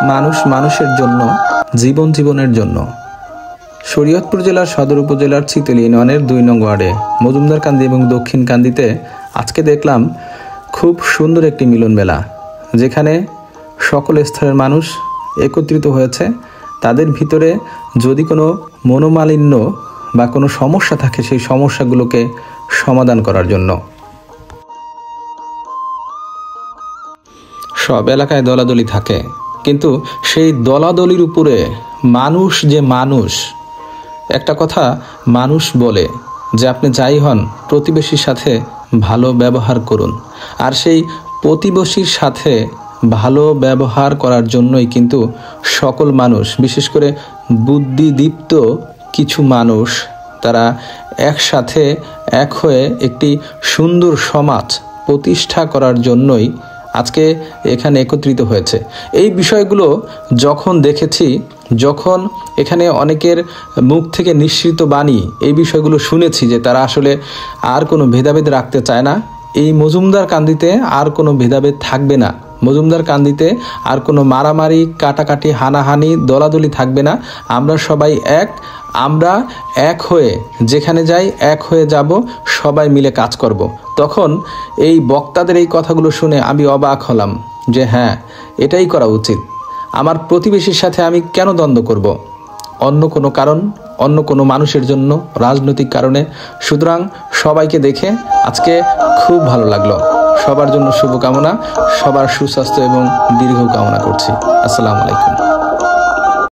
মানুষ মানুষের জন্য, জীবন জীবনের জন্য। শরীয়তপুর জেলার সদর উপজেলার চিতলি ইউনিয়নের 2 নং ওয়ার্ডে মজুমদার কান্দি এবং দক্ষিণ কান্দিতে আজকে দেখলাম খুব সুন্দর একটি মিলন মেলা, যেখানে সকল স্তরের মানুষ একত্রিত হয়েছে। তাদের ভিতরে যদি কোনো মনোমালিন্য বা কোনো সমস্যা থাকে, সেই সমস্যাগুলোকে সমাধান করার জন্য। সব এলাকায় দলাদলি থাকে, কিন্তু সেই দলাদলির উপরে মানুষ যে মানুষ, একটা কথা মানুষ বলে যে আপনি যাই হন প্রতিবেশীর সাথে ভালো ব্যবহার করুন। আর সেই প্রতিবেশীর সাথে ভালো ব্যবহার করার জন্যই কিন্তু সকল মানুষ, বিশেষ করে বুদ্ধিদীপ্ত কিছু মানুষ, তারা একসাথে এক হয়ে একটি সুন্দর সমাজ প্রতিষ্ঠা করার জন্যই আজকে এখানে একত্রিত হয়েছে। এই বিষয়গুলো যখন দেখেছি, যখন এখানে অনেকের মুখ থেকে নিঃসৃত বাণী, এই বিষয়গুলো শুনেছি যে তারা আসলে আর কোনো ভেদাভেদ রাখতে চায় না। এই মজুমদার কান্দিতে আর কোনো ভেদাভেদ থাকবে না। মজুমদার কান্দিতে আর কোনো মারামারি, কাটাকাটি, হানাহানি, দলাদলি থাকবে না। আমরা সবাই এক, আমরা এক হয়ে যেখানে যাই এক হয়ে যাব, সবাই মিলে কাজ করব। তখন এই বক্তাদের এই কথাগুলো শুনে আমি অবাক হলাম যে হ্যাঁ, এটাই করা উচিত। আমার প্রতিবেশীর সাথে আমি কেন দ্বন্দ্ব করব? অন্য কোনো কারণ, অন্য কোনো মানুষের জন্য, রাজনৈতিক কারণে। সুতরাং সবাইকে দেখে আজকে খুব ভালো লাগলো। সবার জন্য শুভকামনা, সবার সুস্বাস্থ্য এবং দীর্ঘ কামনা করছি। আসসালামু আলাইকুম।